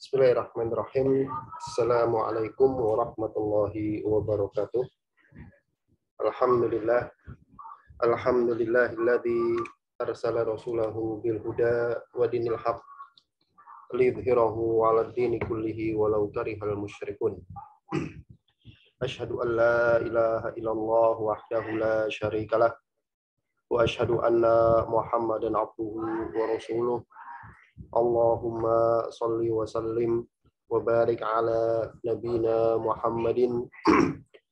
Bismillahirrahmanirrahim. Assalamualaikum warahmatullahi wabarakatuh. Alhamdulillah. Alhamdulillahilladzi arsala rasulahu bil huda wa dinil haq liyudhhirahu 'alad dini kullihi walau karihal musyrikun. Asyhadu an la ilaha illallah wahdahu la syarikalah wa asyhadu anna Muhammadan abduhu wa rasuluh. Allahumma salli wa sallim wa barik ala nabina Muhammadin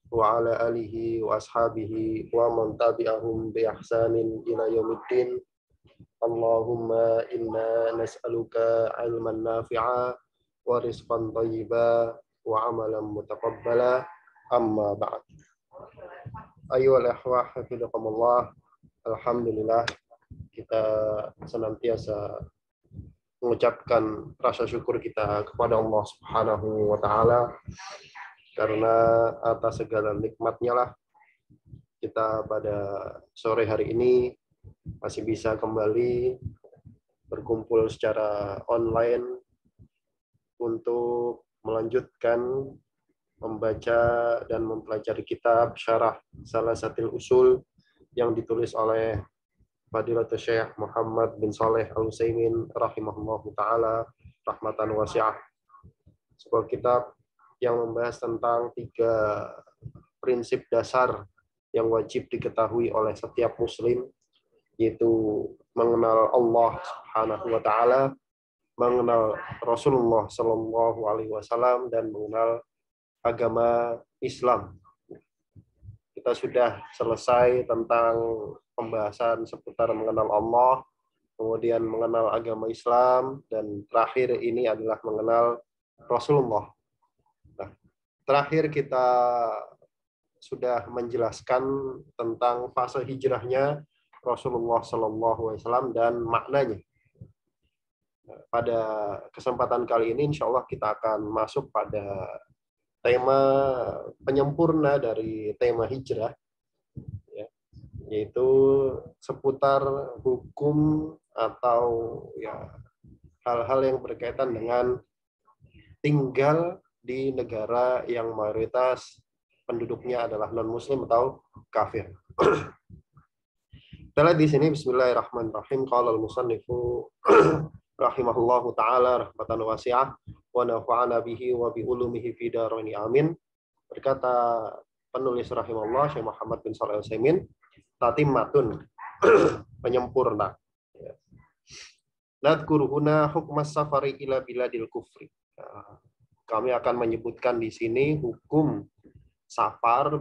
wa ala alihi wa ashabihi wa man tabi'ahum bi ihsanin ila yaumiddin. Allahumma inna nas'aluka ilman nafi'a wa rizqan thayyiba wa amalan mutaqabbala, amma ba'd. Ayyuhal ikhwah hafizakumullah, alhamdulillah kita senantiasa mengucapkan rasa syukur kita kepada Allah Subhanahu wa taala karena atas segala nikmatnya lah kita pada sore hari ini masih bisa kembali berkumpul secara online untuk melanjutkan membaca dan mempelajari kitab Syarah Salasatil Usul yang ditulis oleh Fadilatul Syekh Muhammad bin Shalih Al-Utsaimin rahimahullahu taala rahmatan wasi'ah. Sebuah kitab yang membahas tentang 3 prinsip dasar yang wajib diketahui oleh setiap muslim, yaitu mengenal Allah Subhanahu wa taala, mengenal Rasulullah sallallahu alaihi wasallam, dan mengenal agama Islam. Kita sudah selesai tentang pembahasan seputar mengenal Allah, kemudian mengenal agama Islam, dan terakhir ini adalah mengenal Rasulullah. Nah, terakhir kita sudah menjelaskan tentang fase hijrahnya Rasulullah SAW dan maknanya. Pada kesempatan kali ini, insya Allah kita akan masuk pada tema penyempurna dari tema hijrah, yaitu seputar hukum atau hal-hal yang berkaitan dengan tinggal di negara yang mayoritas penduduknya adalah non-muslim atau kafir. Kita lihat di sini, bismillahirrahmanirrahim, qala al-musannifu rahimahullahu taala rahmatan wasi'ah wa nafa'ana bihi wa bi ulumihi fi daraini amin. Berkata penulis rahimahullah Syekh Muhammad bin Shalih Al-Utsaimin, tatimmatun, penyempurna. Nadkuruhuna hukmas safari ila biladil kufri. Kami akan menyebutkan di sini hukum safar,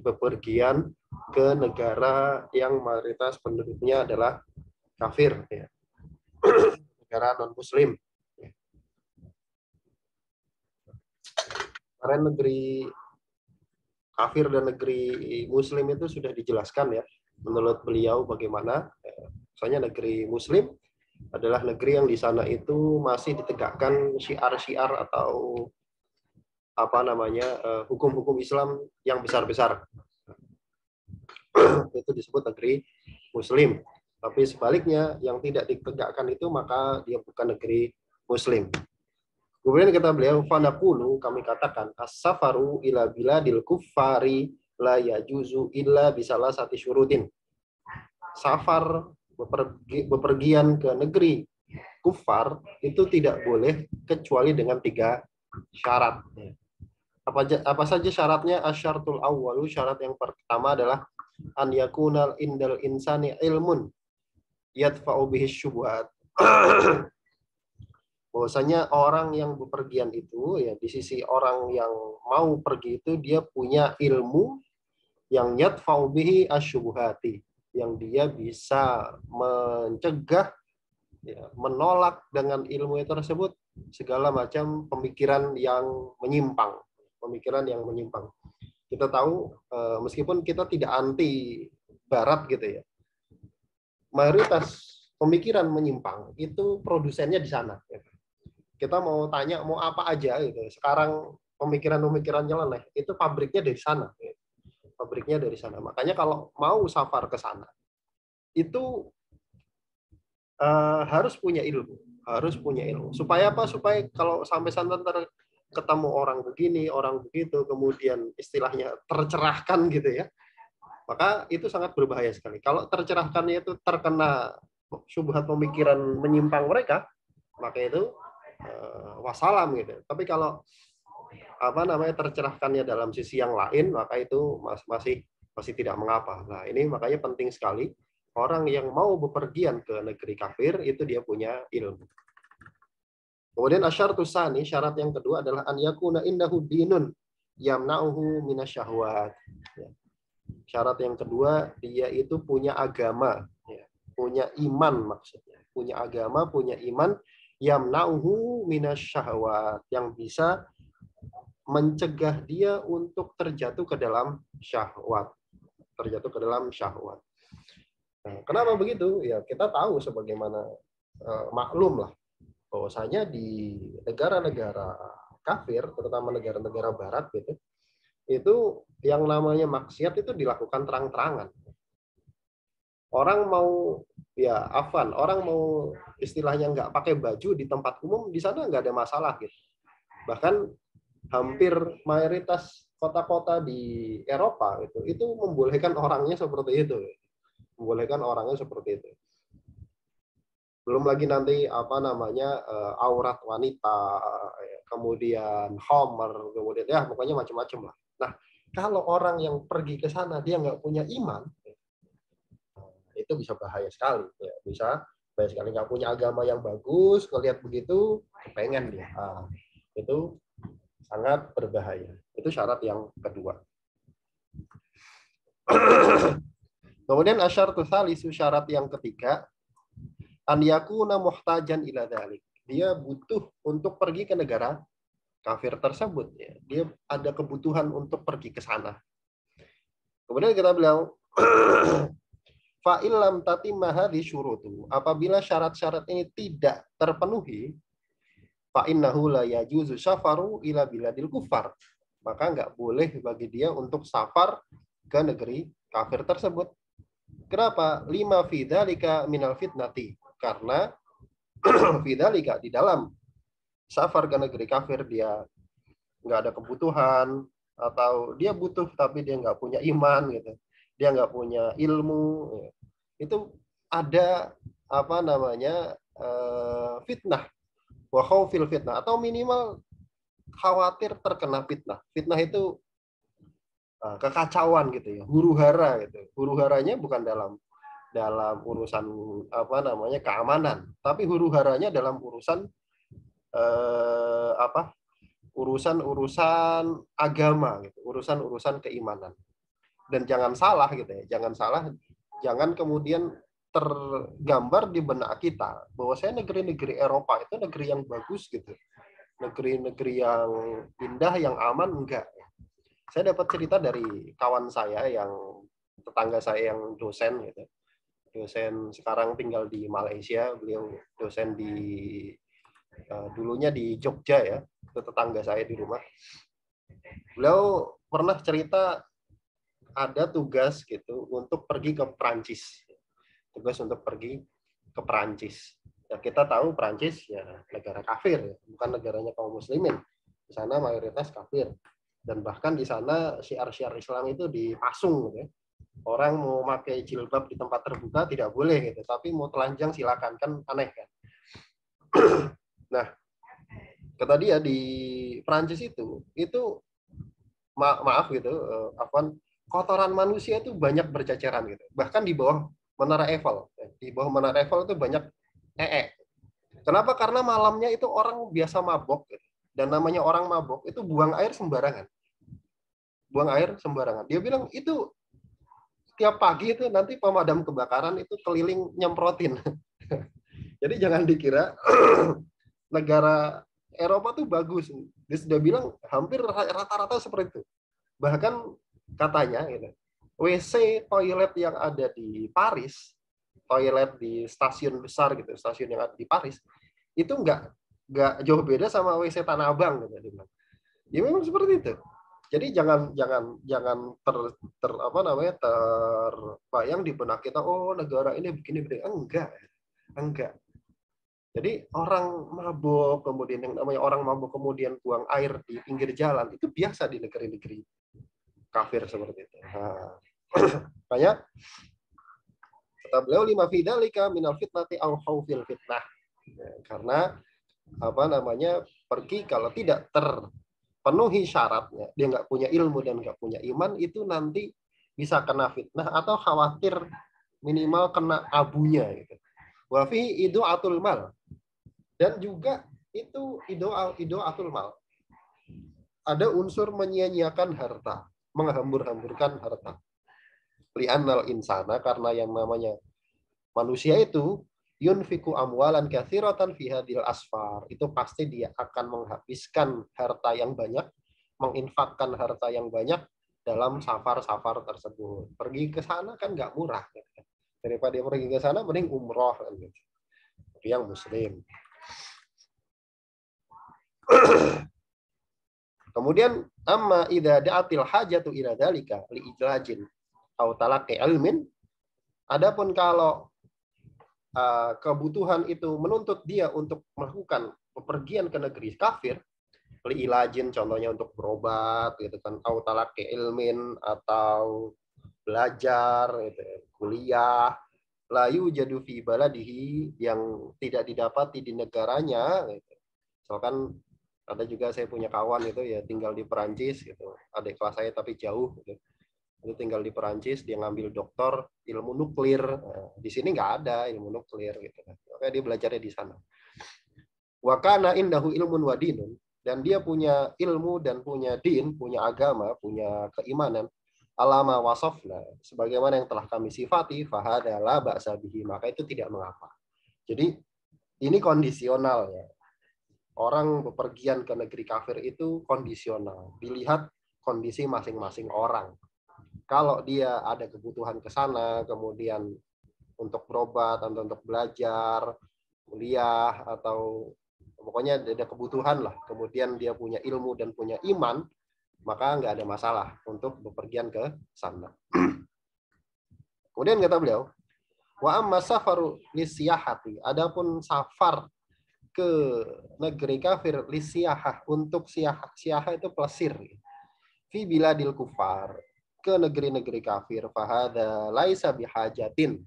bepergian ke negara yang mayoritas penduduknya adalah kafir, negara non-muslim. Karena negeri kafir dan negeri muslim itu sudah dijelaskan ya menurut beliau bagaimana. Misalnya negeri muslim adalah negeri yang di sana itu masih ditegakkan syiar-syiar atau hukum-hukum Islam yang besar-besar. Itu disebut negeri muslim. Tapi sebaliknya yang tidak ditegakkan itu maka dia bukan negeri muslim. Kemudian kata beliau, fanaqulu, kami katakan, as-safaru ila biladil kuffari la yajuzu illa bisalasati syurutin. Safar, bepergian ke negeri kufar itu tidak boleh kecuali dengan 3 syarat. Apa saja syaratnya? Asyaratul awwalu, syarat yang pertama adalah an yakunal indal insani ilmun yadfa'u bihi syubhat. Bahwasanya orang yang bepergian itu, ya, di sisi orang yang mau pergi itu dia punya ilmu yang yadfa'u bihi asyubhati, yang dia bisa mencegah, menolak dengan ilmu itu tersebut segala macam pemikiran yang menyimpang. Kita tahu, meskipun kita tidak anti barat gitu ya, mayoritas pemikiran menyimpang itu produsennya di sana. Kita mau tanya mau apa aja gitu. Sekarang pemikiran-pemikiran nyeleneh itu pabriknya dari sana. Makanya kalau mau safar ke sana itu harus punya ilmu. Harus punya ilmu. Supaya apa? Supaya kalau sampai santan ketemu orang begini, orang begitu, kemudian istilahnya tercerahkan gitu ya, maka itu sangat berbahaya sekali. Kalau tercerahkannya itu terkena syubhat pemikiran menyimpang mereka, maka itu wassalam gitu. Tapi kalau apa namanya tercerahkannya dalam sisi yang lain, maka itu masih tidak mengapa. Nah, ini makanya penting sekali orang yang mau bepergian ke negeri kafir itu dia punya ilmu. Kemudian asyaratu tsani, syarat yang kedua adalah an yakuna indahu dinun yamna'uhu minasyahwat. Ya. Syarat yang kedua, dia itu punya agama, ya. Punya iman maksudnya. Punya agama, punya iman yamna'uhu minasyahwat, yang bisa mencegah dia untuk terjatuh ke dalam syahwat. Terjatuh ke dalam syahwat. Nah, kenapa begitu? Ya, kita tahu sebagaimana maklum lah bahwasanya di negara-negara kafir, terutama negara-negara barat gitu, itu yang namanya maksiat itu dilakukan terang-terangan. Orang mau orang mau istilahnya nggak pakai baju di tempat umum, di sana nggak ada masalah gitu. Bahkan hampir mayoritas kota-kota di Eropa itu membolehkan orangnya seperti itu. Membolehkan orangnya seperti itu. Belum lagi nanti apa namanya aurat wanita, kemudian homer, kemudian ya pokoknya macam-macam lah. Nah, kalau orang yang pergi ke sana dia nggak punya iman, itu bisa bahaya sekali. Ya, bisa bahaya sekali, nggak punya agama yang bagus, ngelihat begitu, pengen dia. Itu sangat berbahaya. Itu syarat yang kedua. Kemudian asyaratu tsalisu, syarat yang ketiga, an yakuna muhtajan ila dzalik. Dia butuh untuk pergi ke negara kafir tersebut, ya. Dia ada kebutuhan untuk pergi ke sana. Kemudian kita bilang fa illam tatimma hadhi syurutu, apabila syarat-syarat ini tidak terpenuhi, fa innahu la yajuzu safaru ila biladil kufar, maka nggak boleh bagi dia untuk safar ke negeri kafir tersebut. Kenapa? Lima fi dzalika minal fitnati, karena fidzalika di dalam safar ke negeri kafir dia nggak ada kebutuhan, atau dia butuh tapi dia nggak punya iman gitu, dia nggak punya ilmu, itu ada apa namanya fitnah, wa khaufil fitnah, atau minimal khawatir terkena fitnah. Fitnah itu kekacauan gitu ya, huru hara gitu. Huru haranya bukan dalam urusan apa namanya keamanan, tapi huru haranya dalam urusan urusan-urusan agama gitu, urusan-urusan keimanan. Dan jangan salah gitu ya, jangan kemudian tergambar di benak kita bahwa saya negeri-negeri Eropa itu negeri yang bagus gitu, negeri-negeri yang indah, yang aman. Enggak. Saya dapat cerita dari kawan saya yang tetangga saya yang dosen gitu, dosen sekarang tinggal di Malaysia, beliau dosen di dulunya di Jogja ya, itu tetangga saya di rumah. Beliau pernah cerita ada tugas gitu untuk pergi ke Perancis, tugas untuk pergi ke Perancis. Ya, kita tahu Perancis ya negara kafir, ya, bukan negaranya kaum muslimin. Di sana mayoritas kafir, dan bahkan di sana syiar-syiar Islam itu dipasung gitu ya. Orang mau pakai jilbab di tempat terbuka tidak boleh gitu, tapi mau telanjang silakan, kan aneh kan. Nah, kata dia di Prancis itu maaf gitu, kotoran manusia itu banyak berceceran gitu. Bahkan di bawah Menara Eiffel, di bawah Menara Eiffel itu banyak Kenapa? Karena malamnya itu orang biasa mabok gitu. Dan namanya orang mabok itu buang air sembarangan. Buang air sembarangan. Dia bilang itu tiap pagi itu nanti pemadam kebakaran itu keliling nyemprotin. Jadi jangan dikira negara Eropa tuh bagus. Dia sudah bilang hampir rata-rata seperti itu. Bahkan katanya gitu, WC toilet yang ada di Paris, toilet di stasiun besar gitu, stasiun yang ada di Paris, itu nggak jauh beda sama WC Tanah Abang gitu. Ya memang seperti itu. Jadi jangan terbayang di benak kita, oh negara ini begini begini. Enggak. Jadi orang mabuk, kemudian yang namanya orang mabuk kemudian buang air di pinggir jalan, itu biasa di negeri-negeri kafir seperti itu. Nah, makanya kata beliau lima fidzalika minal fitnati au khaufil fitnah. Ya, karena apa namanya pergi kalau tidak terpenuhi syaratnya, dia nggak punya ilmu dan nggak punya iman, itu nanti bisa kena fitnah atau khawatir minimal kena abunya gitu. Wa fi idu'atul mal, dan juga itu idu'atul mal. Ada unsur menyia-nyiakan harta, menghambur-hamburkan harta. Li'annal insana, karena yang namanya manusia itu yunfiku amwalan katsiratan fi hadil asfar. Itu pasti dia akan menghabiskan harta yang banyak, menginfakkan harta yang banyak dalam safar-safar tersebut. Pergi ke sana kan nggak murah. Gitu. Daripada dia pergi ke sana, mending umroh. Gitu. Yang muslim. Kemudian amma idza da'atil hajatu ila dzalika li ijlajin au talaqi ilmin. Adapun kalau kebutuhan itu menuntut dia untuk melakukan bepergian ke negeri kafir, li ilajin contohnya untuk berobat gitu kan, au talaqi ilmin atau belajar gitu, kuliah, layu jadu fi baladihi, yang tidak didapati di negaranya gitu. Misalkan ada juga saya punya kawan itu ya tinggal di Perancis gitu, adik kelas saya tapi jauh gitu. Itu tinggal di Perancis, dia ngambil doktor ilmu nuklir. Nah, di sini nggak ada ilmu nuklir gitu kan. Makanya dia belajarnya di sana. Wa kana indahu ilmun wa dinun, dan dia punya ilmu dan punya din, punya agama, punya keimanan. Alama wasofna, sebagaimana yang telah kami sifati, fahada la ba'sa bihi, maka itu tidak mengapa. Jadi ini kondisional ya. Orang bepergian ke negeri kafir itu kondisional, dilihat kondisi masing-masing orang. Kalau dia ada kebutuhan ke sana, kemudian untuk berobat atau untuk belajar, kuliah, atau pokoknya ada kebutuhan lah, kemudian dia punya ilmu dan punya iman, maka nggak ada masalah untuk bepergian ke sana. Kemudian kata beliau, wa amma safaru lisiyahati, adapun safar ke negeri kafir lisiyahah, untuk siyahah itu plesir, fi biladil kufar, ke negeri-negeri kafir, fahada laisa bihajatin,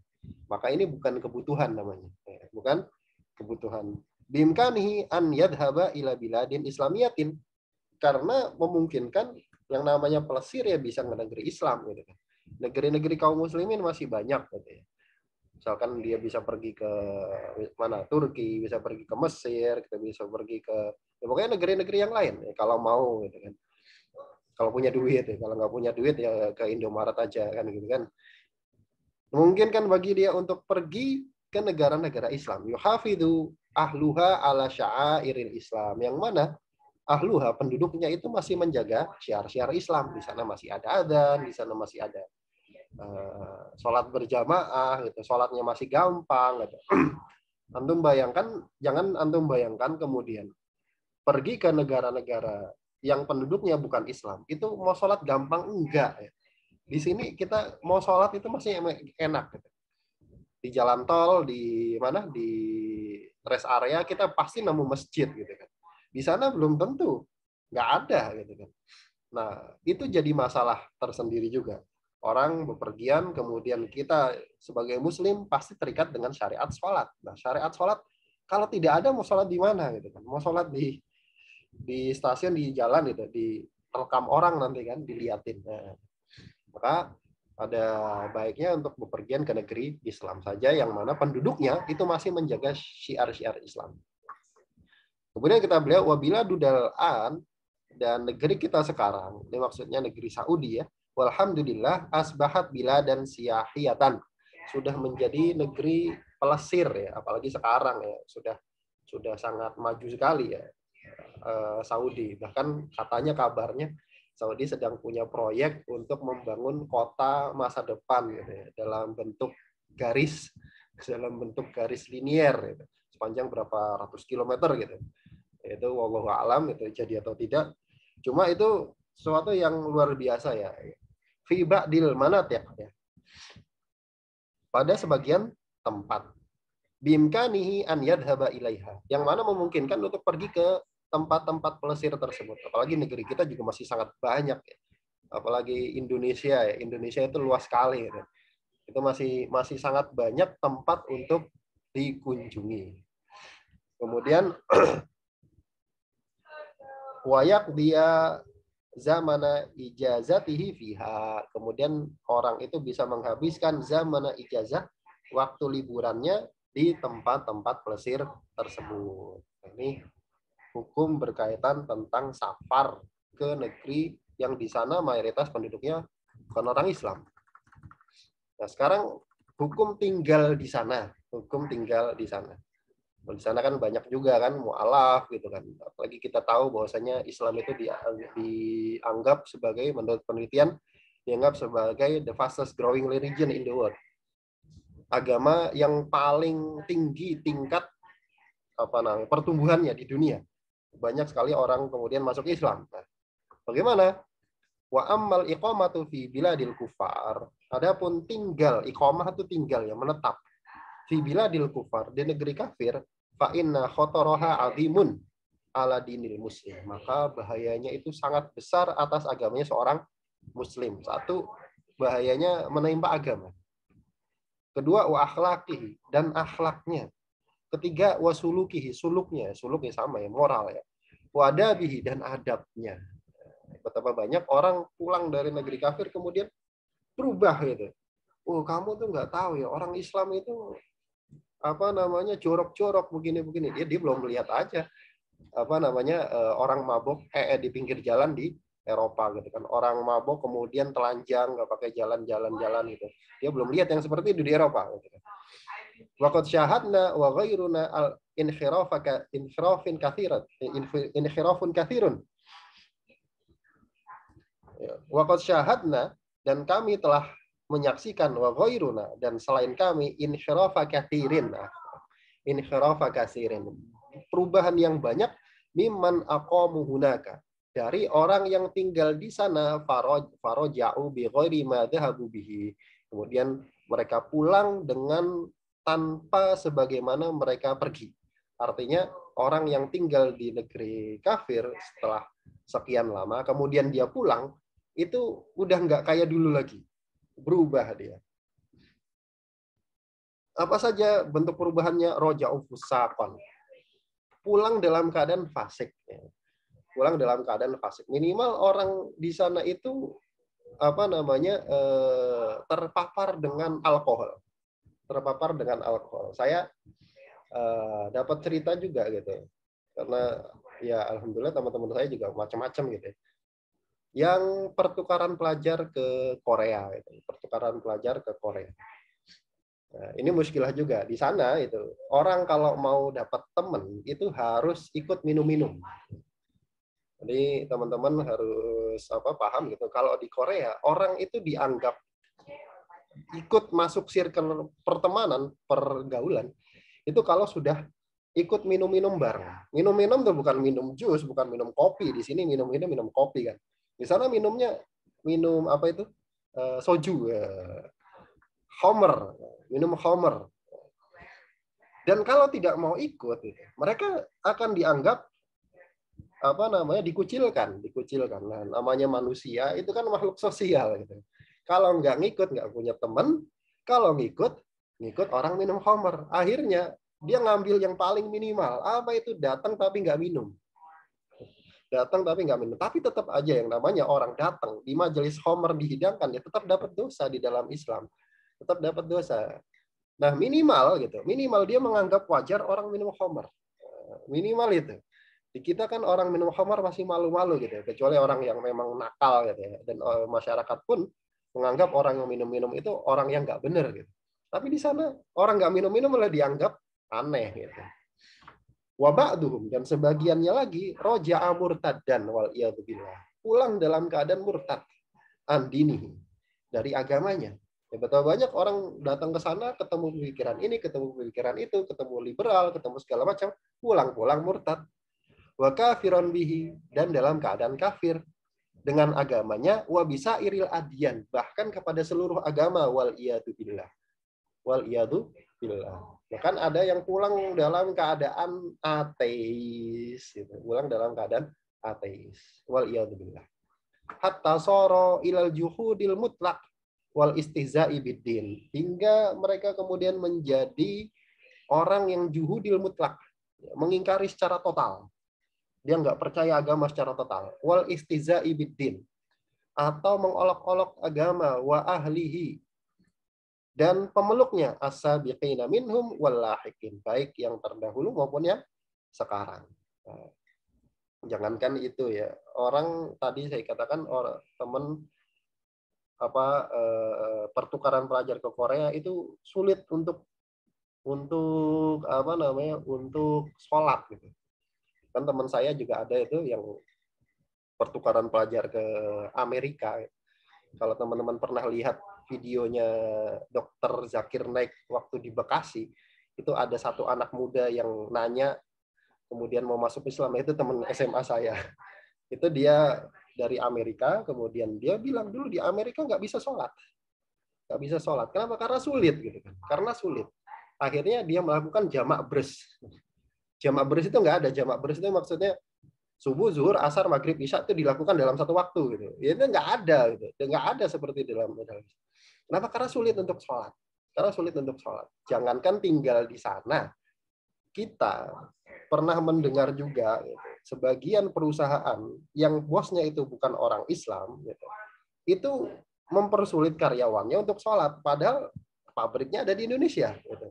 maka ini bukan kebutuhan namanya, bukan kebutuhan. Bimkanihi an yadhaba ila biladin islamiyatin, karena memungkinkan yang namanya pelesir ya bisa ke negeri Islam gitu kan. Negeri-negeri kaum muslimin masih banyak gitu ya. Misalkan dia bisa pergi ke mana, Turki, bisa pergi ke Mesir, kita bisa pergi ke ya pokoknya negeri-negeri yang lain ya, kalau mau gitu kan. Kalau punya duit ya, kalau nggak punya duit ya ke Indomaret aja kan gitu kan. Mungkin kan bagi dia untuk pergi ke negara-negara Islam. Yuhafidhu ahluha ala sya'airil Islam, yang mana ahluha, penduduknya itu masih menjaga syiar-syiar Islam. Di sana masih ada adzan, di sana masih ada sholat berjamaah gitu, sholatnya masih gampang gitu. Antum bayangkan, jangan antum bayangkan kemudian pergi ke negara-negara yang penduduknya bukan Islam, itu mau sholat gampang enggak ya. Di sini kita mau sholat itu masih enak gitu. Di jalan tol, di mana, di rest area kita pasti nemu masjid gitu kan. Di sana belum tentu, nggak ada gitu kan. Nah, itu jadi masalah tersendiri juga. Orang bepergian, kemudian kita sebagai muslim pasti terikat dengan syariat sholat. Nah, syariat sholat, kalau tidak ada mau sholat di mana gitu kan. Mau sholat di stasiun, di jalan gitu, di rekam orang nanti kan, diliatin. Nah, maka ada baiknya untuk bepergian ke negeri Islam saja, yang mana penduduknya itu masih menjaga syiar-syiar Islam. Kemudian kita beliau wabila dudalan, dan negeri kita sekarang, ini maksudnya negeri Saudi ya, walhamdulillah asbahat bila dan siyahiyatan, sudah menjadi negeri pelesir ya, apalagi sekarang ya, sudah sangat maju sekali ya Saudi. Bahkan katanya kabarnya Saudi sedang punya proyek untuk membangun kota masa depan gitu ya, dalam bentuk garis linier gitu, sepanjang berapa ratus kilometer gitu. Itu wallahu alam itu jadi atau tidak. Cuma itu sesuatu yang luar biasa ya. Fi ba'dil manatiq ya. Pada sebagian tempat. bimkanihi an yadhhaba ilaiha, yang mana memungkinkan untuk pergi ke tempat-tempat pelesir tersebut. Apalagi negeri kita juga masih sangat banyak ya. Apalagi Indonesia ya. Indonesia itu luas sekali ya. Itu masih sangat banyak tempat untuk dikunjungi. Kemudian wayak dia zamana ijazatihi fiha. Kemudian orang itu bisa menghabiskan zamana ijazah, waktu liburannya di tempat-tempat pelesir tersebut. Ini hukum berkaitan tentang safar ke negeri yang di sana mayoritas penduduknya bukan orang Islam. Nah, sekarang hukum tinggal di sana, hukum tinggal di sana. Di sana kan banyak juga kan mu'alaf gitu kan. Apalagi kita tahu bahwasanya Islam itu dianggap sebagai, menurut penelitian, dianggap sebagai the fastest growing religion in the world. Agama yang paling tinggi tingkat pertumbuhannya di dunia. Banyak sekali orang kemudian masuk Islam. Nah, bagaimana? Wa ammal iqamatu fi biladil kufar. Adapun tinggal, iqamah itu tinggal ya, menetap. Fi biladil kufar, di negeri kafir, fa inna khotaraha azimun ala dinil muslim. Maka bahayanya itu sangat besar atas agamanya seorang muslim. Satu, bahayanya menimpa agama. Kedua, wa akhlaqihi, dan akhlaknya. Ketiga, wa sulukihi, suluknya sama ya, moral ya. Wa adabihi, dan adabnya. Betapa banyak orang pulang dari negeri kafir kemudian berubah gitu. Oh, kamu tuh nggak tahu ya, orang Islam itu jorok-jorok begini-begini. Dia belum melihat aja orang mabok di pinggir jalan di Eropa gitu kan. Orang mabok kemudian telanjang nggak pakai jalan-jalan gitu. Dia belum lihat yang seperti itu di Eropa gitu kan. Waqad syahadna wa ghairuna al inhirafun katsirun. Waqad syahadna, dan kami telah menyaksikan, wa ghairuna, dan selain kami, inhirafa katsirin. Perubahan yang banyak mimman aqamu hunaka, dari orang yang tinggal di sana, faraja'u bi ghairi ma dhahabu bihi. Kemudian mereka pulang dengan tanpa sebagaimana mereka pergi. Artinya orang yang tinggal di negeri kafir setelah sekian lama, kemudian dia pulang, itu udah nggak kayak dulu lagi. Berubah dia. Apa saja bentuk perubahannya? Roja'u fusaqan. Pulang dalam keadaan fasik. Pulang dalam keadaan fasik. Minimal orang di sana itu terpapar dengan alkohol. Saya dapat cerita juga gitu. Karena ya alhamdulillah teman-teman saya juga macam-macam gitu. Yang pertukaran pelajar ke Korea gitu. Nah, ini muskilah juga di sana itu. Orang kalau mau dapat teman itu harus ikut minum-minum. Jadi teman-teman harus paham gitu. Kalau di Korea orang itu dianggap ikut masuk circle pertemanan, pergaulan, itu kalau sudah ikut minum-minum bareng. Minum-minum tuh bukan minum jus, bukan minum kopi. Di sini minum kopi kan. Di sana minumnya soju, Homer, minum Homer. Dan kalau tidak mau ikut, mereka akan dianggap dikucilkan. Nah, namanya manusia itu kan makhluk sosial gitu. Kalau nggak ngikut, nggak punya teman. Kalau ngikut orang minum Homer. Akhirnya dia ngambil yang paling minimal. Apa itu? Datang tapi nggak minum. Tapi tetap aja yang namanya orang datang di majelis Homer dihidangkan, ya tetap dapat dosa di dalam Islam. Tetap dapat dosa. Nah, minimal dia menganggap wajar orang minum Homer. Minimal itu. Di kita kan orang minum Homer masih malu-malu gitu ya, kecuali orang yang memang nakal gitu ya. Dan masyarakat pun menganggap orang yang minum-minum itu orang yang nggak benar gitu. Tapi di sana orang nggak minum-minum malah dianggap aneh gitu. Wa ba'duhum, dan sebagiannya lagi roja'a murtaddan wal iyadzubillah. Pulang dalam keadaan murtad an dinihi, dari agamanya. Ya, betul banyak orang datang ke sana ketemu pemikiran ini, ketemu pemikiran itu, ketemu liberal, ketemu segala macam, pulang murtad. Wa kafiron bihi, dan dalam keadaan kafir dengan agamanya, wa bisa iril adyan, bahkan kepada seluruh agama, wal iyadu billah. Bahkan ada yang pulang dalam keadaan ateis, gitu. Pulang dalam keadaan ateis. Wal iyadzubillah. Hatta soro ilal juhudil mutlak wal istihza'i biddin. Hingga mereka kemudian menjadi orang yang juhudil mutlak, mengingkari secara total. Dia nggak percaya agama secara total. Wal istihza'i biddin. Atau mengolok-olok agama wa ahlihi, dan pemeluknya as-sabiqina minhum wallahiqin, baik yang terdahulu maupun yang sekarang. Nah, jangankan itu ya, orang tadi saya katakan orang teman pertukaran pelajar ke Korea itu sulit untuk untuk sholat gitu. Kan teman saya juga ada itu yang pertukaran pelajar ke Amerika. Kalau teman-teman pernah lihat videonya Dr. Zakir Naik waktu di Bekasi, itu ada satu anak muda yang nanya, kemudian mau masuk Islam, itu teman SMA saya. Itu dia dari Amerika, kemudian dia bilang dulu di Amerika nggak bisa sholat. Nggak bisa sholat. Kenapa? Karena sulit. Gitu kan. Karena sulit. Akhirnya dia melakukan jamak bers. Jamak bers itu nggak ada. Jamak bers itu maksudnya subuh, zuhur, asar, maghrib, isya itu dilakukan dalam satu waktu gitu. Ya, itu nggak ada gitu. Nggak ada seperti dalam. Kenapa? Karena sulit untuk sholat. Karena sulit untuk sholat. Jangankan tinggal di sana, kita pernah mendengar juga gitu, sebagian perusahaan yang bosnya itu bukan orang Islam, gitu, itu mempersulit karyawannya untuk sholat, padahal pabriknya ada di Indonesia. Gitu.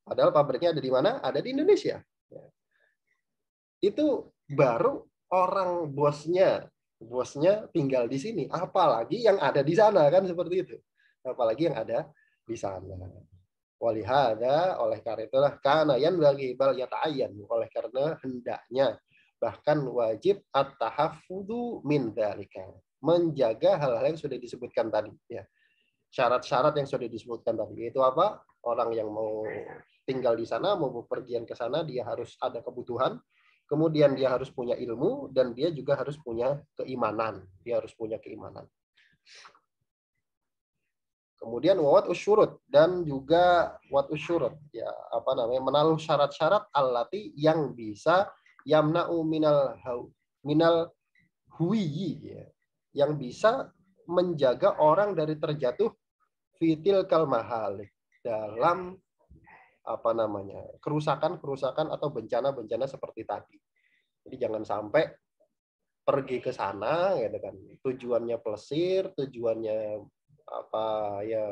Padahal pabriknya ada di mana? Ada di Indonesia. Itu baru orang bosnya tinggal di sini, apalagi yang ada di sana, kan seperti itu. Apalagi yang ada di sana. Walihada, oleh karena itulah kana yanbaghi bal yata'ayyan, oleh karena hendaknya bahkan wajib at-tahaffudu min dzalika, menjaga hal-hal yang sudah disebutkan tadi ya. Syarat-syarat yang sudah disebutkan tadi itu apa? Orang yang mau tinggal di sana, mau bepergian ke sana, dia harus ada kebutuhan. Kemudian dia harus punya ilmu dan dia juga harus punya keimanan. Dia harus punya keimanan. Kemudian wat usyurut, dan juga wat usyurut ya menaruh syarat-syarat allati yang bisa yamna'u minal huwiyi ya, yang bisa menjaga orang dari terjatuh fitil kalmahalik, dalam kerusakan-kerusakan atau bencana-bencana seperti tadi. Jadi jangan sampai pergi ke sana gitu kan, tujuannya pelesir, tujuannya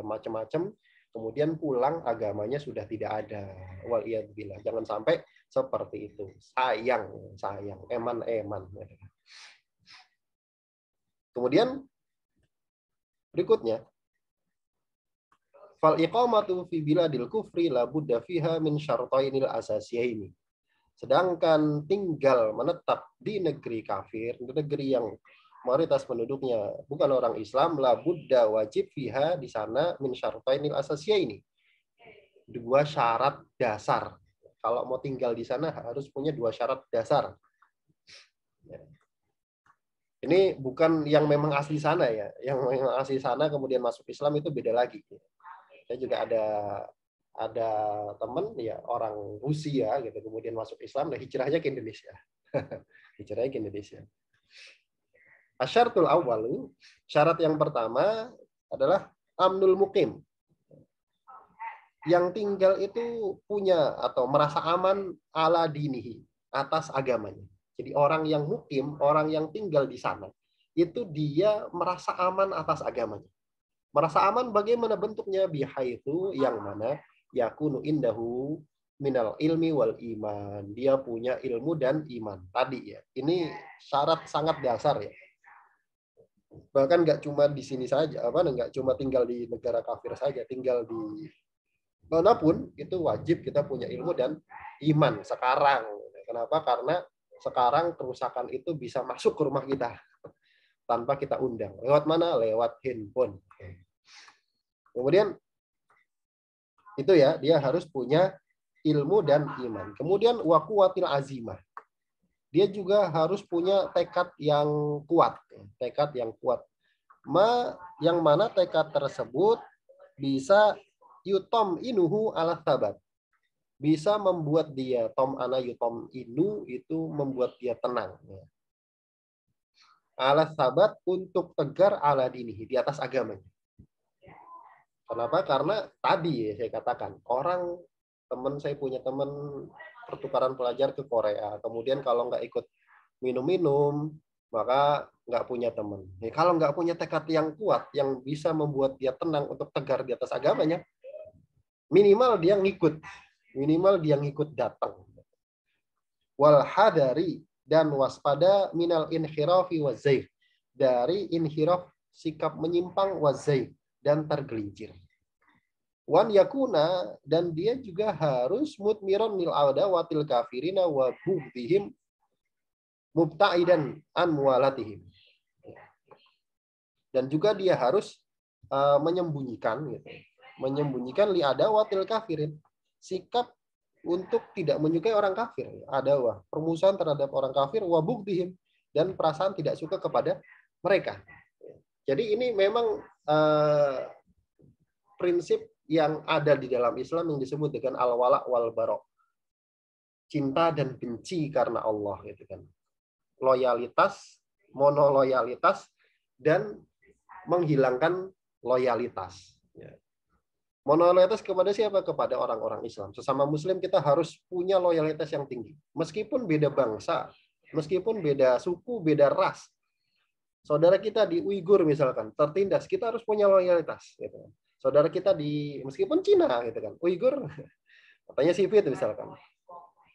macam-macam, kemudian pulang agamanya sudah tidak ada. Wal iyadzubillah. Jangan sampai seperti itu. Sayang, eman. Kemudian berikutnya, fal iqamatu fi biladil kufri la budda fiha min syartainil asasiyaini. Sedangkan tinggal menetap di negeri kafir, negeri yang mayoritas penduduknya bukan orang Islam, la budda wajib fiha di sana min syartainil asasiyaini. 2 syarat dasar. Kalau mau tinggal di sana harus punya 2 syarat dasar. Ini bukan yang memang asli sana ya. Yang memang asli sana kemudian masuk Islam itu beda lagi. Saya juga ada teman ya orang Rusia gitu kemudian masuk Islam dan hijrahnya ke Indonesia. Hijrahnya ke Indonesia. Asyaratul awal, syarat yang pertama adalah amnul mukim. Yang tinggal itu punya atau merasa aman ala dinihi, atas agamanya. Jadi orang yang mukim, orang yang tinggal di sana, itu dia merasa aman atas agamanya. Merasa aman bagaimana bentuknya? Bihaitsu, yang mana yakunu indahu minal ilmi wal iman. Dia punya ilmu dan iman. Tadi ya. Ini syarat sangat dasar ya. Bahkan nggak cuma di sini saja, nggak cuma tinggal di negara kafir saja, tinggal di manapun itu wajib kita punya ilmu dan iman sekarang. Kenapa? Karena sekarang kerusakan itu bisa masuk ke rumah kita tanpa kita undang. Lewat mana? Lewat handphone. Kemudian itu ya, dia harus punya ilmu dan iman. Kemudian wa quwwatil azimah. Dia juga harus punya tekad yang kuat, tekad yang kuat. Yang mana tekad tersebut bisa yutom inuhu ala sabat. Bisa membuat dia tom ana yutom inu itu membuat dia tenang. Ala sabat untuk tegar ala dinihi di atas agamanya. Kenapa? Karena tadi ya saya katakan saya punya teman pertukaran pelajar ke Korea. Kemudian kalau nggak ikut minum-minum maka nggak punya teman. Kalau nggak punya tekad yang kuat, yang bisa membuat dia tenang untuk tegar di atas agamanya, minimal dia ngikut datang. Wal hadari, dan waspada minal inhirafi wa zaif, dari inhiraf sikap menyimpang wa zaif dan tergelincir. Wan yakuna, dan dia juga harus mutmiron lil adawatil kafirina wa bughdihim mubta'idan an muwalatihim. Dan juga dia harus menyembunyikan li adawatil kafirin, sikap untuk tidak menyukai orang kafir, adawah, permusuhan terhadap orang kafir, wa bughdihim, dan perasaan tidak suka kepada mereka. Jadi ini memang prinsip yang ada di dalam Islam yang disebut dengan al-wala wal bara. Cinta dan benci karena Allah, gitu kan. Loyalitas, monoloyalitas, dan menghilangkan loyalitas. Monoloyalitas kepada siapa? Kepada orang-orang Islam. Sesama Muslim kita harus punya loyalitas yang tinggi. Meskipun beda bangsa, meskipun beda suku, beda ras. Saudara kita di Uighur misalkan tertindas, kita harus punya loyalitas. Gitu. Saudara kita meskipun Cina, gitu kan, Uighur, katanya sipit misalkan.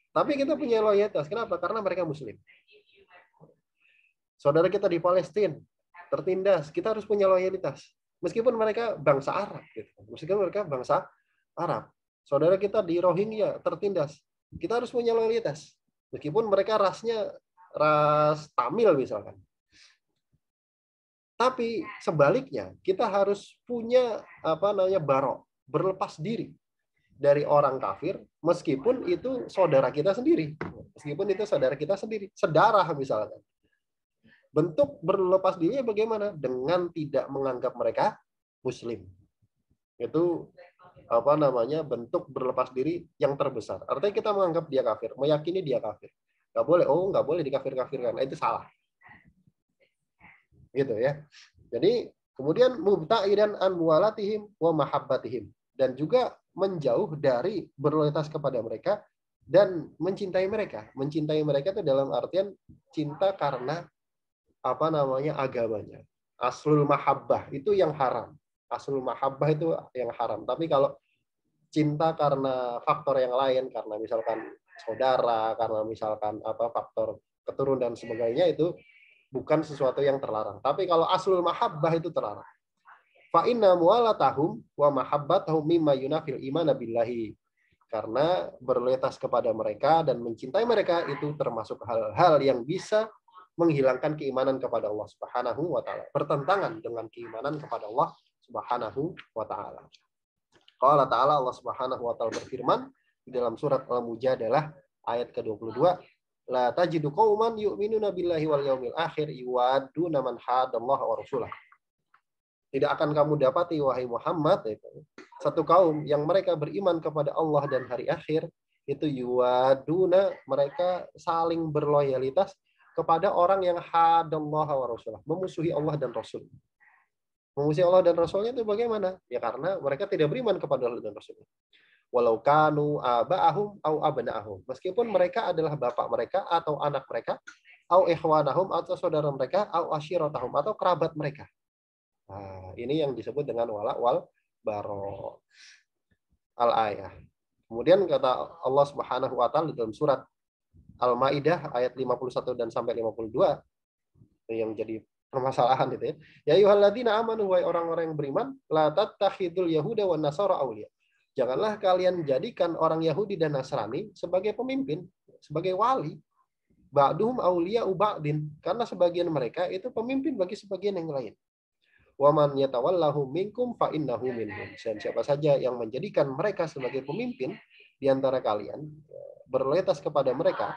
Tapi kita punya loyalitas. Kenapa? Karena mereka Muslim. Saudara kita di Palestina tertindas, kita harus punya loyalitas. Meskipun mereka bangsa Arab. Gitu. Meskipun mereka bangsa Arab. Saudara kita di Rohingya tertindas, kita harus punya loyalitas. Meskipun mereka rasnya ras Tamil misalkan. Tapi sebaliknya, kita harus punya baro, berlepas diri dari orang kafir, meskipun itu saudara kita sendiri. Meskipun itu saudara kita sendiri, sedarah misalkan. Bentuk berlepas dirinya bagaimana? Dengan tidak menganggap mereka Muslim. Itu bentuk berlepas diri yang terbesar. Artinya kita menganggap dia kafir, meyakini dia kafir. Nggak boleh dikafir-kafirkan. Itu salah. Gitu ya. Jadi kemudian mubta'idan an muwalatihim wa mahabbatihim, dan juga menjauh dari berloyalitas kepada mereka dan mencintai mereka. Mencintai mereka itu dalam artian cinta karena agamanya. Aslul mahabbah itu yang haram. Aslul mahabbah itu yang haram. Tapi kalau cinta karena faktor yang lain, karena misalkan saudara, karena misalkan faktor keturunan dan sebagainya, itu bukan sesuatu yang terlarang. Tapi kalau aslul mahabbah itu terlarang. Fa inna muwalatahum wa mahabbatahum mimma yunafil imana billahi. Karena berloyalitas kepada mereka dan mencintai mereka itu termasuk hal-hal yang bisa menghilangkan keimanan kepada Allah Subhanahu wa taala, bertentangan dengan keimanan kepada Allah Subhanahu wa taala. Qala ta'ala, Allah Subhanahu wa taala berfirman di dalam surat Al-Mujadalah ayat ke-22, la tajidu qauman yu'minuna billahi wal yaumil akhir yuwadduna man hadallaha wa rasulah. Tidak akan kamu dapati wahai Muhammad satu kaum yang mereka beriman kepada Allah dan hari akhir, itu yuwadduna, mereka saling berloyalitas kepada orang yang hadallaha wa rasulah, memusuhi Allah dan Rasul. Memusuhi Allah dan Rasulnya itu bagaimana? Ya karena mereka tidak beriman kepada Allah dan Rasul. Walau kanu aba'ahum au abna'ahum, meskipun mereka adalah bapak mereka atau anak mereka, au ikhwanahum, atau saudara mereka, au asyiratahum, atau kerabat mereka. Nah, ini yang disebut dengan wala wal baro. Al-ayah. Kemudian kata Allah Subhanahu wa taala dalam surat Al-Maidah ayat 51 dan sampai 52 yang jadi permasalahan itu ya. Ya ayyuhalladzina amanu, wahai orang-orang yang beriman, la tattakhidul yahuda wan nasara auliya. Janganlah kalian jadikan orang Yahudi dan Nasrani sebagai pemimpin, sebagai wali. Ba'duhum auliya ba'din, karena sebagian mereka itu pemimpin bagi sebagian yang lain. Wa man yatawallahu minkum fa innahu minhum. Dan siapa saja yang menjadikan mereka sebagai pemimpin di antara kalian, berloyalitas kepada mereka,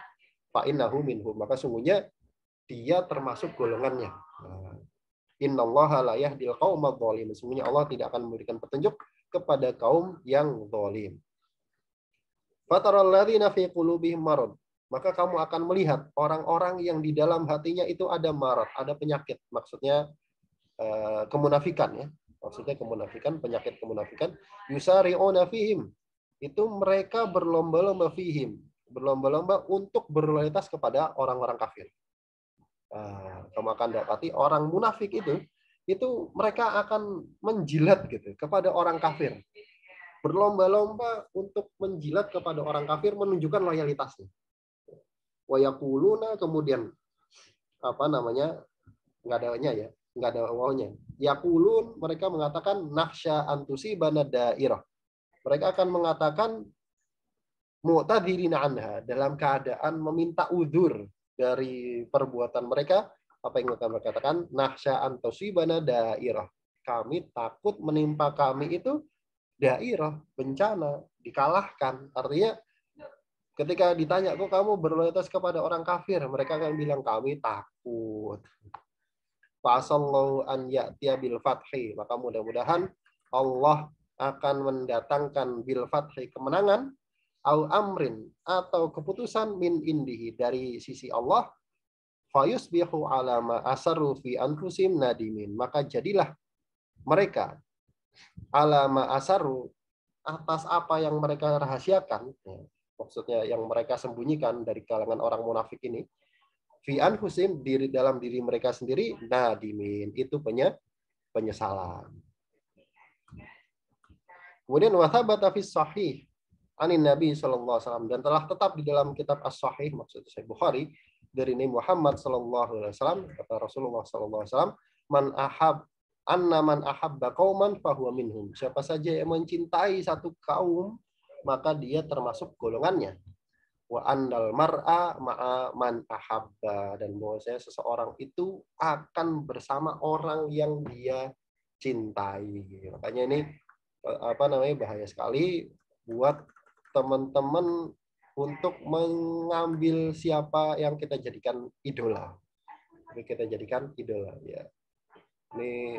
fa innahu minhum, maka sungguhnya dia termasuk golongannya. Innallaha la yahdil qaumadh dhalimin. Sungguhnya Allah tidak akan memberikan petunjuk kepada kaum yang zalim. Fataral ladzina fi qulubihim marad. Maka kamu akan melihat orang-orang yang di dalam hatinya itu ada marad, ada penyakit. Maksudnya kemunafikan ya. Maksudnya kemunafikan, penyakit kemunafikan. Yusari'una fihim. Itu mereka berlomba-lomba fihim. Berlomba-lomba untuk berloyalitas kepada orang-orang kafir. Kamu akan dapati orang munafik itu mereka akan menjilat gitu kepada orang kafir. Berlomba-lomba untuk menjilat kepada orang kafir, menunjukkan loyalitasnya. Wa yaquluna, kemudian apa namanya, nggak adanya ya, nggak ada wawnya. Yaqulun, mereka mengatakan nakhsha antusibana dairah. Mereka akan mengatakan mu'tadzirina anha, dalam keadaan meminta udzur dari perbuatan mereka. Apa yang mereka katakan? Nakhsha antusibana dairah. Kami takut menimpa kami itu dairah, bencana, dikalahkan. Artinya ketika ditanya, kok kamu berloyalitas kepada orang kafir? Mereka akan bilang, kami takut. Fasallahu an ya'tiya bil fathi. Maka mudah-mudahan Allah akan mendatangkan bil fathi, kemenangan, au amrin, atau keputusan, min indihi, dari sisi Allah. Fayusbihu ala ma asarru fi anfusim nadimin. Maka jadilah mereka alama asaru, atas apa yang mereka rahasiakan, maksudnya yang mereka sembunyikan dari kalangan orang munafik ini, fi anfusim, dalam diri mereka sendiri, nadimin, itu penyesalan. Kemudian wathabata fis sahih anin Nabi sallallahu alaihi wasallam, dan telah tetap di dalam kitab as-sahih, maksudnya Sahih Bukhari, dari Nabi Muhammad sallallahu alaihi wasallam, kata Rasulullah sallallahu alaihi wasallam, man ahabba qauman fahuwa minhum. Siapa saja yang mencintai satu kaum, maka dia termasuk golongannya. Wa andal mar'a ma'a man ahabba, dan bahwasanya seseorang itu akan bersama orang yang dia cintai. Makanya ini bahaya sekali buat teman-teman untuk mengambil siapa yang kita jadikan idola. Kita jadikan idola ya. Ini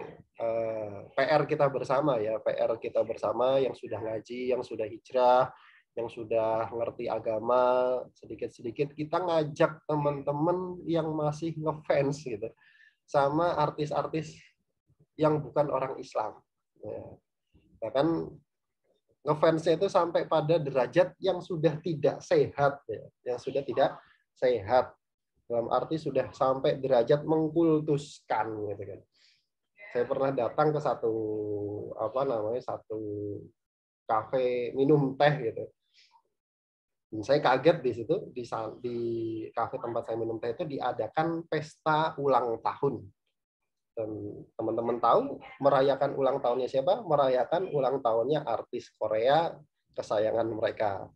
PR kita bersama ya, PR kita bersama yang sudah ngaji, yang sudah hijrah, yang sudah ngerti agama, sedikit-sedikit kita ngajak teman-teman yang masih ngefans gitu sama artis-artis yang bukan orang Islam. Ya. Bahkan ngefansnya itu sampai pada derajat yang sudah tidak sehat ya, yang sudah tidak sehat. Dalam arti sudah sampai derajat mengkultuskan gitu kan. Saya pernah datang ke satu kafe minum teh gitu. Dan saya kaget di situ, di kafe tempat saya minum teh itu diadakan pesta ulang tahun. Dan teman-teman tahu merayakan ulang tahunnya siapa? Merayakan ulang tahunnya artis Korea kesayangan mereka.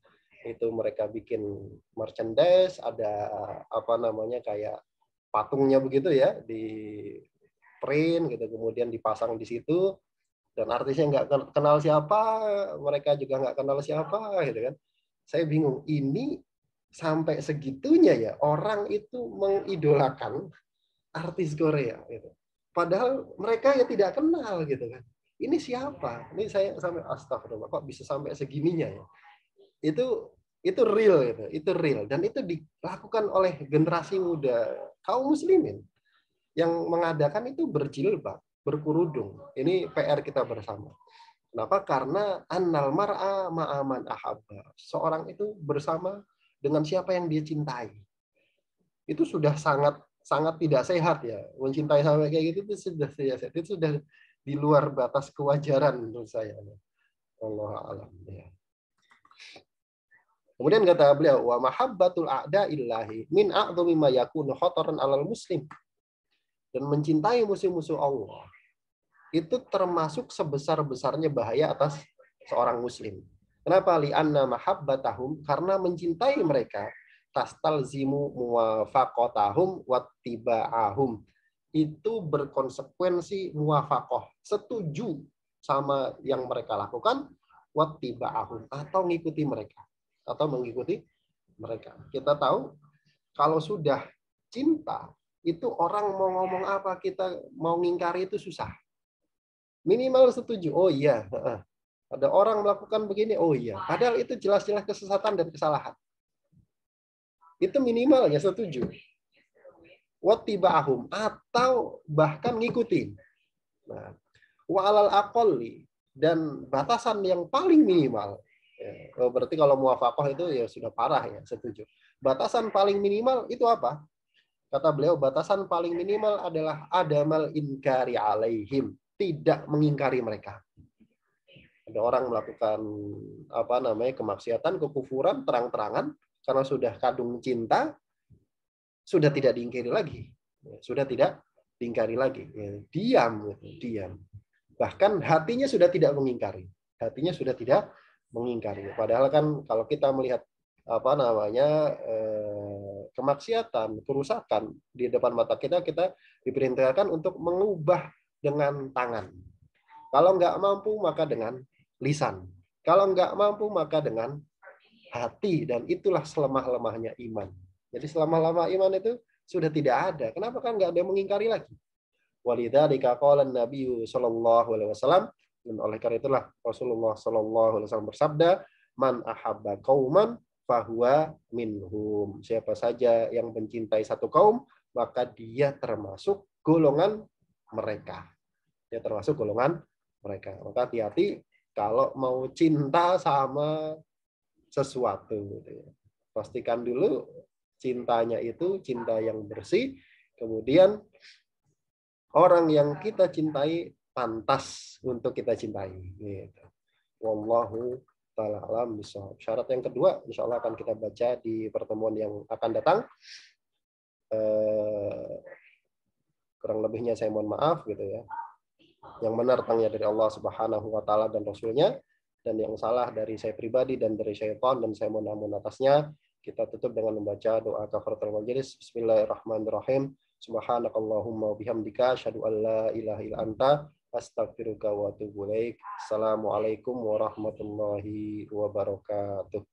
Itu mereka bikin merchandise, ada kayak patungnya begitu ya, di print gitu, kemudian dipasang di situ, dan artisnya nggak kenal siapa, mereka juga nggak kenal siapa gitu kan. Saya bingung, ini sampai segitunya ya orang itu mengidolakan artis Korea gitu. Padahal mereka ya tidak kenal gitu kan. Ini siapa? Ini saya sampai astagfirullah, kok bisa sampai segininya ya. Itu real gitu, itu real, dan itu dilakukan oleh generasi muda kaum muslimin yang mengadakan itu berjilbab, berkerudung. Ini PR kita bersama. Kenapa? Karena annal mar'a ma'aman ahabba. Seorang itu bersama dengan siapa yang dia cintai. Itu sudah sangat tidak sehat ya. Mencintai sampai kayak gitu itu sudah tidak sehat. Itu sudah di luar batas kewajaran menurut saya. Allah a'lam ya. Kemudian kata beliau, wa mahabbatul a'da'illahi min a'dhami ma yakunu khataran 'alal muslim. Dan mencintai musuh-musuh Allah itu termasuk sebesar-besarnya bahaya atas seorang muslim. Kenapa? Li'anna mahabbatahum, karena mencintai mereka, tastalzimu muwafaqatahum wattiba'ahum. Itu berkonsekuensi muwafaqah, setuju sama yang mereka lakukan, wattiba'ahum, atau mengikuti mereka. Kita tahu kalau sudah cinta, itu orang mau ngomong apa, kita mau ngingkari itu susah. Minimal setuju. Oh iya, Ada orang melakukan begini, oh iya, padahal itu jelas-jelas kesesatan dan kesalahan. Itu minimalnya setuju. Wattiba'ahum, atau bahkan ngikutin. Nah, wa'alal aqalli, dan batasan yang paling minimal. Oh, berarti kalau muwafaqah itu ya sudah parah ya, setuju. Batasan paling minimal itu apa? Kata beliau, batasan paling minimal adalah adamal inkari alaihim, tidak mengingkari mereka. Ada orang melakukan apa namanya kemaksiatan, kekufuran terang-terangan karena sudah kadung cinta, sudah tidak diingkari lagi, sudah tidak diingkari lagi, diam, diam. Bahkan hatinya sudah tidak mengingkari, hatinya sudah tidak mengingkari. Padahal kan kalau kita melihat apa namanya kemaksiatan, kerusakan di depan mata kita, kita diperintahkan untuk mengubah dengan tangan. Kalau nggak mampu maka dengan lisan. Kalau nggak mampu maka dengan hati, dan itulah selemah-lemahnya iman. Jadi selemah-lemah iman itu sudah tidak ada. Kenapa kan nggak ada yang mengingkari lagi? Walidzalika qala Nabi sallallahu alaihi wasallam, dan oleh karena itulah Rasulullah sallallahu alaihi wasallam bersabda, man ahabba qauman fahuwa minhum. Siapa saja yang mencintai satu kaum, maka dia termasuk golongan mereka. Dia termasuk golongan mereka. Maka hati-hati kalau mau cinta sama sesuatu gitu ya. Pastikan dulu cintanya itu cinta yang bersih, kemudian orang yang kita cintai pantas untuk kita cintai gitu. Wallahu taala alam bishawab. Syarat yang kedua insya Allah akan kita baca di pertemuan yang akan datang. Kurang lebihnya saya mohon maaf gitu ya. Yang benar datangnya dari Allah Subhanahu wa taala dan Rasulnya, dan yang salah dari saya pribadi dan dari syaitan, dan saya mohon ampun atasnya. Kita tutup dengan membaca doa kafaratul majelis. Bismillahirrahmanirrahim. Subhanakallahumma wa bihamdika asyhadu an la ilaha illa anta astaghfiruka wa atubu ilaik. Assalamualaikum warahmatullahi wabarakatuh.